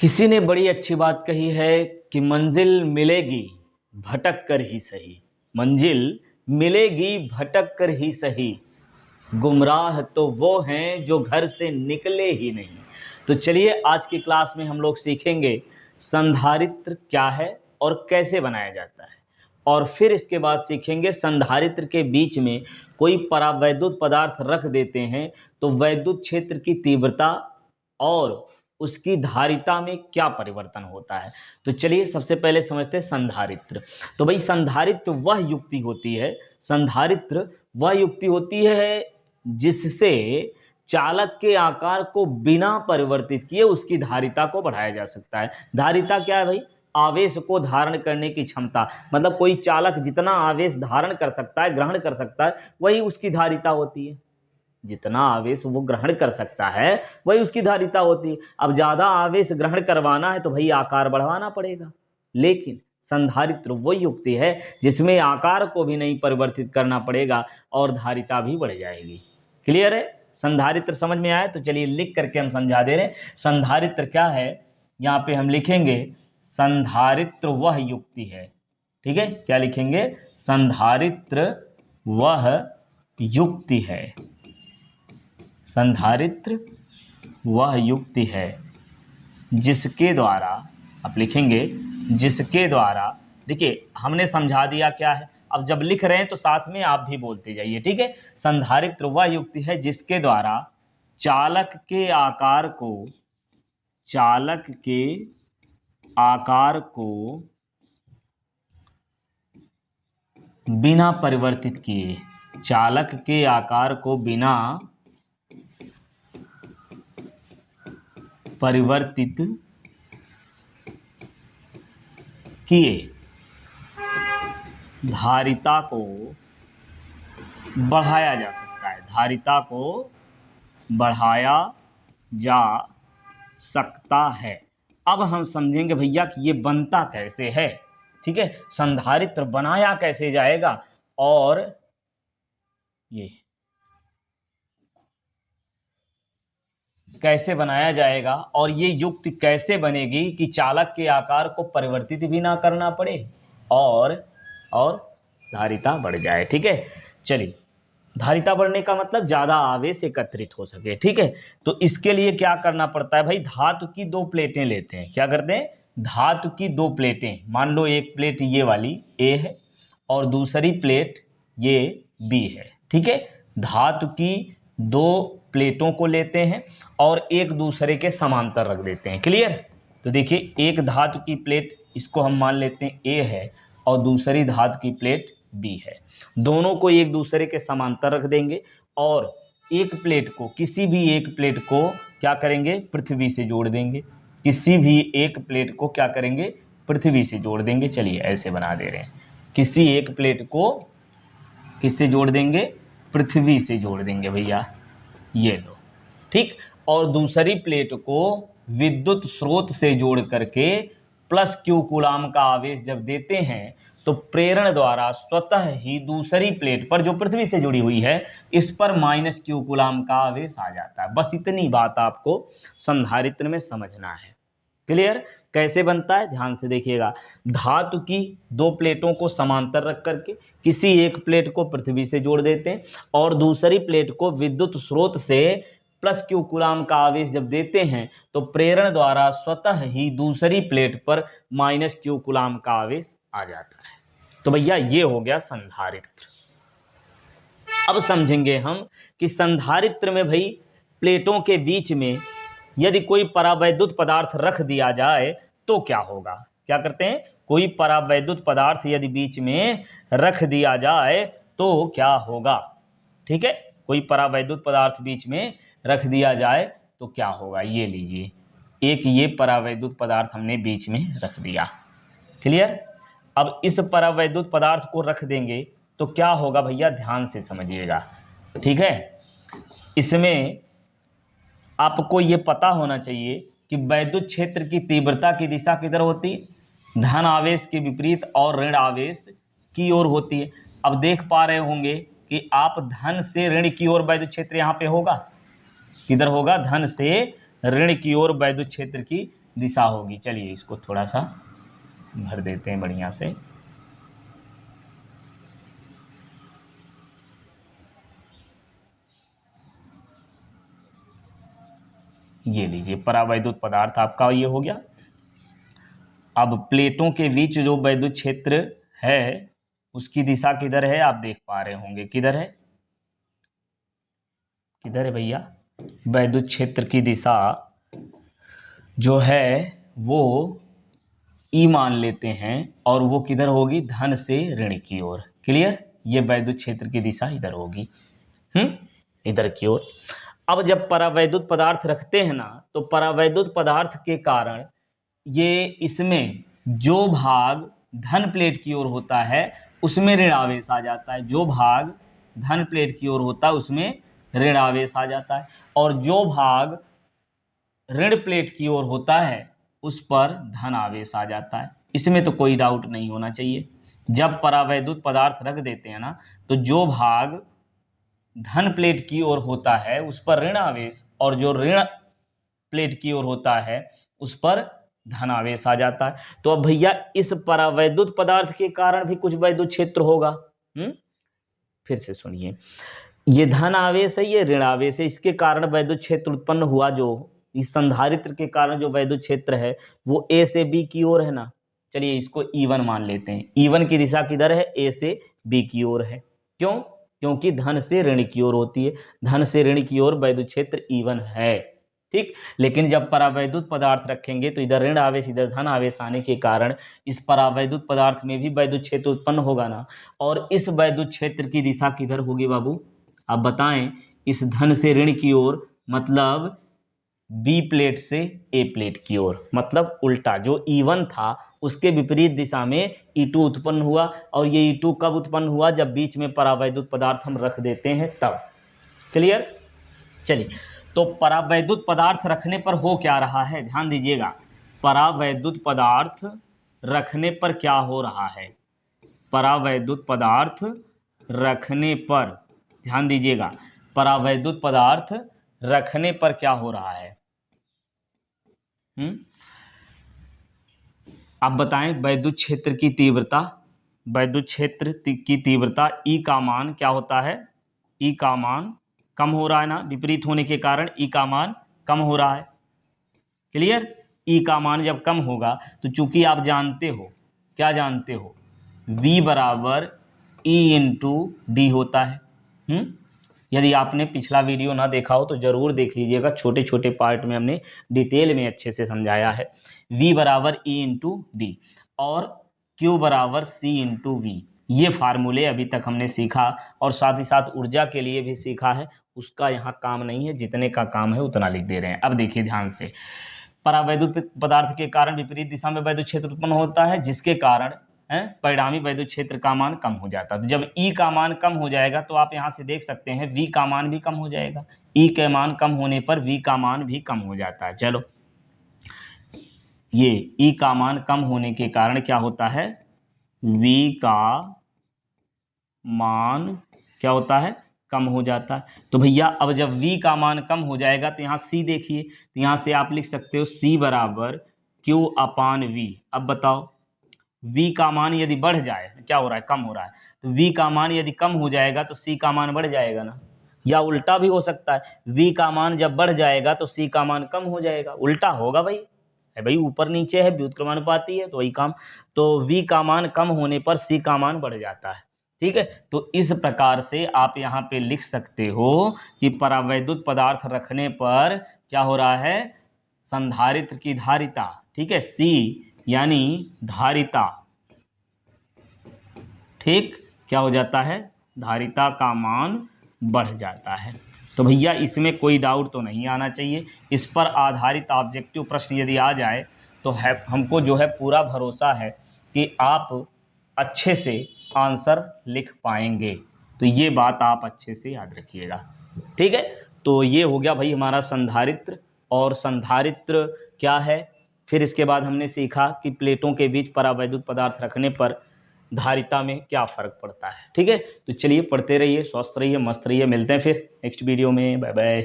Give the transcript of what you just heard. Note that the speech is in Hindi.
किसी ने बड़ी अच्छी बात कही है कि मंजिल मिलेगी भटक कर ही सही। मंजिल मिलेगी भटक कर ही सही, गुमराह तो वो हैं जो घर से निकले ही नहीं। तो चलिए आज की क्लास में हम लोग सीखेंगे संधारित्र क्या है और कैसे बनाया जाता है, और फिर इसके बाद सीखेंगे संधारित्र के बीच में कोई परावैद्युत पदार्थ रख देते हैं तो वैद्युत क्षेत्र की तीव्रता और उसकी धारिता में क्या परिवर्तन होता है। तो चलिए सबसे पहले समझते हैं संधारित्र। तो भाई संधारित्र वह युक्ति होती है, संधारित्र वह युक्ति होती है जिससे चालक के आकार को बिना परिवर्तित किए उसकी धारिता को बढ़ाया जा सकता है। धारिता क्या है भाई? आवेश को धारण करने की क्षमता। मतलब कोई चालक जितना आवेश धारण कर सकता है, ग्रहण कर सकता है, वही उसकी धारिता होती है। जितना आवेश वो ग्रहण कर सकता है वही उसकी धारिता होती है। अब ज़्यादा आवेश ग्रहण करवाना है तो भाई आकार बढ़वाना पड़ेगा, लेकिन संधारित्र वो युक्ति है जिसमें आकार को भी नहीं परिवर्तित करना पड़ेगा और धारिता भी बढ़ जाएगी। क्लियर है? संधारित्र समझ में आया? तो चलिए लिख करके हम समझा दे रहे हैं संधारित्र क्या है। यहाँ पे हम लिखेंगे संधारित्र वह युक्ति है। ठीक है, क्या लिखेंगे? संधारित्र वह युक्ति है। संधारित्र वह युक्ति है जिसके द्वारा, आप लिखेंगे जिसके द्वारा, देखिए हमने समझा दिया क्या है। अब जब लिख रहे हैं तो साथ में आप भी बोलते जाइए। ठीक है, संधारित्र वह युक्ति है जिसके द्वारा चालक के आकार को बिना परिवर्तित किए, चालक के आकार को बिना परिवर्तित किए धारिता को बढ़ाया जा सकता है। धारिता को बढ़ाया जा सकता है। अब हम समझेंगे भैया कि ये बनता कैसे है। ठीक है, संधारित्र बनाया कैसे जाएगा और ये कैसे बनाया जाएगा और ये युक्ति कैसे बनेगी कि चालक के आकार को परिवर्तित भी ना करना पड़े और धारिता बढ़ जाए। ठीक है, चलिए धारिता बढ़ने का मतलब ज़्यादा आवेश एकत्रित हो सके। ठीक है, तो इसके लिए क्या करना पड़ता है भाई? धातु की दो प्लेटें लेते हैं। क्या करते हैं? धातु की दो प्लेटें। मान लो एक प्लेट ये वाली ए है और दूसरी प्लेट ये बी है। ठीक है, धातु की दो प्लेटों को लेते हैं और एक दूसरे के समांतर रख देते हैं। क्लियर? तो देखिए एक धातु की प्लेट, इसको हम मान लेते हैं ए है और दूसरी धातु की प्लेट बी है। दोनों को एक दूसरे के समांतर रख देंगे और एक प्लेट को, किसी भी एक प्लेट को क्या करेंगे? पृथ्वी से जोड़ देंगे। किसी भी एक प्लेट को क्या करेंगे? पृथ्वी से जोड़ देंगे। चलिए ऐसे बना दे रहे हैं। किसी एक प्लेट को किससे जोड़ देंगे? पृथ्वी से जोड़ देंगे भैया, ये लो। ठीक, और दूसरी प्लेट को विद्युत स्रोत से जोड़ करके प्लस क्यू कूलाम का आवेश जब देते हैं तो प्रेरण द्वारा स्वतः ही दूसरी प्लेट पर जो पृथ्वी से जुड़ी हुई है इस पर माइनस क्यू कूलाम का आवेश आ जाता है। बस इतनी बात आपको संधारित्र में समझना है। क्लियर? कैसे बनता है ध्यान से देखिएगा। धातु की दो प्लेटों को समांतर रख करके किसी एक प्लेट को पृथ्वी से जोड़ देते हैं और दूसरी प्लेट को विद्युत स्रोत से प्लस क्यू कूलाम का आवेश जब देते हैं तो प्रेरण द्वारा स्वतः ही दूसरी प्लेट पर माइनस क्यू कूलाम का आवेश आ जाता है। तो भैया ये हो गया संधारित्र। अब समझेंगे हम कि संधारित्र में भाई प्लेटों के बीच में यदि कोई परावैद्युत पदार्थ रख दिया जाए तो क्या होगा। क्या करते हैं? कोई परावैद्युत पदार्थ यदि बीच में रख दिया जाए तो क्या होगा। ठीक है, कोई परावैद्युत पदार्थ बीच में रख दिया जाए तो क्या होगा। ये लीजिए, एक ये परावैद्युत पदार्थ हमने बीच में रख दिया। क्लियर? अब इस परावैद्युत पदार्थ को रख देंगे तो क्या होगा भैया? ध्यान से समझिएगा। ठीक है, इसमें आपको ये पता होना चाहिए कि वैद्युत क्षेत्र की तीव्रता की दिशा किधर होती है? धन आवेश के विपरीत और ऋण आवेश की ओर होती है। अब देख पा रहे होंगे कि आप धन से ऋण की ओर वैद्युत क्षेत्र यहाँ पे होगा। किधर होगा? धन से ऋण की ओर वैद्युत क्षेत्र की दिशा होगी। चलिए इसको थोड़ा सा भर देते हैं बढ़िया से। ये लीजिए परावैद्युत पदार्थ आपका ये हो गया। अब प्लेटों के बीच जो वैद्युत क्षेत्र है उसकी दिशा किधर है, आप देख पा रहे होंगे। किधर है, किधर है भैया? वैद्युत क्षेत्र की दिशा जो है वो ई मान लेते हैं और वो किधर होगी, धन से ऋण की ओर। क्लियर? ये वैद्युत क्षेत्र की दिशा इधर होगी, इधर की ओर। अब जब परावैद्युत पदार्थ रखते हैं ना, तो परावैद्युत पदार्थ के कारण ये इसमें जो भाग धन प्लेट की ओर होता है उसमें ऋण आवेश आ जाता है। जो भाग धन प्लेट की ओर होता है उसमें ऋण आवेश आ जाता है, और जो भाग ऋण प्लेट की ओर होता है उस पर धन आवेश आ जाता है। इसमें तो कोई डाउट नहीं होना चाहिए। जब परावैद्युत पदार्थ रख देते हैं ना, तो जो भाग धन प्लेट की ओर होता है उस पर ऋण आवेश, और जो ऋण प्लेट की ओर होता है उस पर धन आवेश आ जाता है। तो अब भैया इस परावैद्युत पदार्थ के कारण भी कुछ वैद्युत क्षेत्र होगा। फिर से सुनिए, ये धन आवेश है, ये ऋण आवेश है, इसके कारण वैद्युत क्षेत्र उत्पन्न हुआ। जो इस संधारित्र के कारण जो वैद्युत क्षेत्र है वो ए से बी की ओर है ना। चलिए इसको E1 मान लेते हैं। E1 की दिशा किधर है, ए से बी की ओर है। क्यों? क्योंकि धन से ऋण की ओर होती है, धन से ऋण की ओर वैद्युत क्षेत्र E1 है। ठीक, लेकिन जब परावैद्युत पदार्थ रखेंगे तो इधर ऋण आवेश इधर धन आवेश आने के कारण इस परावैद्युत पदार्थ में भी वैद्युत क्षेत्र उत्पन्न होगा ना। और इस वैद्युत क्षेत्र की दिशा किधर होगी बाबू, आप बताएं? इस धन से ऋण की ओर, मतलब बी प्लेट से ए प्लेट की ओर, मतलब उल्टा। जो E1 था उसके विपरीत दिशा में E2 उत्पन्न हुआ, और ये E2 कब उत्पन्न हुआ, जब बीच में परावैद्युत पदार्थ हम रख देते हैं तब। क्लियर? चलिए, तो परावैद्युत पदार्थ रखने पर हो क्या रहा है, ध्यान दीजिएगा। परावैद्युत पदार्थ रखने पर क्या हो रहा है, परावैद्युत पदार्थ रखने पर ध्यान दीजिएगा, परावैद्युत पदार्थ रखने पर क्या हो रहा है। आप बताएं? वैद्युत क्षेत्र की तीव्रता, वैद्युत क्षेत्र की तीव्रता E का मान क्या होता है, E का मान कम हो रहा है ना, विपरीत होने के कारण E का मान कम हो रहा है। क्लियर? E का मान जब कम होगा तो चूंकि आप जानते हो, क्या जानते हो, V बराबर E इंटू डी होता है। यदि आपने पिछला वीडियो ना देखा हो तो जरूर देख लीजिएगा, छोटे छोटे पार्ट में हमने डिटेल में अच्छे से समझाया है। V बराबर E इंटू डी और Q बराबर C इंटू वी, ये फार्मूले अभी तक हमने सीखा, और साथ ही साथ ऊर्जा के लिए भी सीखा है। उसका यहाँ काम नहीं है, जितने का काम है उतना लिख दे रहे हैं। अब देखिए ध्यान से, परावैद्युत पदार्थ के कारण विपरीत दिशा में वैद्युत क्षेत्र उत्पन्न होता है, जिसके कारण परिणामी वैद्युत क्षेत्र का मान कम हो जाता है। तो जब E का मान कम हो जाएगा तो आप यहाँ से देख सकते हैं V का मान भी कम हो जाएगा। E के मान कम होने पर V का मान भी कम हो जाता है। चलो, ये E का मान कम होने के कारण क्या होता है, V का मान क्या होता है, कम हो जाता है। तो भैया अब जब V का मान कम हो जाएगा तो यहाँ C देखिए, तो यहाँ से आप लिख सकते हो C बराबर Q अपान V। अब बताओ, V का मान यदि बढ़ जाए, क्या हो रहा है, कम हो रहा है, तो V का मान यदि कम हो जाएगा तो C का मान बढ़ जाएगा ना, या उल्टा भी हो सकता है। V का मान जब बढ़ जाएगा तो C का मान कम हो जाएगा, उल्टा होगा भाई। है भाई, ऊपर नीचे है, व्युत्क्रमानुपाती है, तो वही काम। तो V का मान कम होने पर C का मान बढ़ जाता है। ठीक है, तो इस प्रकार से आप यहाँ पे लिख सकते हो कि परावैद्युत पदार्थ रखने पर क्या हो रहा है, संधारित्र की धारिता, ठीक है, C यानी धारिता, ठीक, क्या हो जाता है, धारिता का मान बढ़ जाता है। तो भैया इसमें कोई डाउट तो नहीं आना चाहिए। इस पर आधारित ऑब्जेक्टिव प्रश्न यदि आ जाए तो हमको जो है पूरा भरोसा है कि आप अच्छे से आंसर लिख पाएंगे। तो ये बात आप अच्छे से याद रखिएगा। ठीक है, तो ये हो गया भाई हमारा संधारित्र। और संधारित्र क्या है, फिर इसके बाद हमने सीखा कि प्लेटों के बीच परावैद्युत पदार्थ रखने पर धारिता में क्या फ़र्क पड़ता है। ठीक है, तो चलिए पढ़ते रहिए, स्वस्थ रहिए, मस्त रहिए, मिलते हैं फिर नेक्स्ट वीडियो में। Bye bye.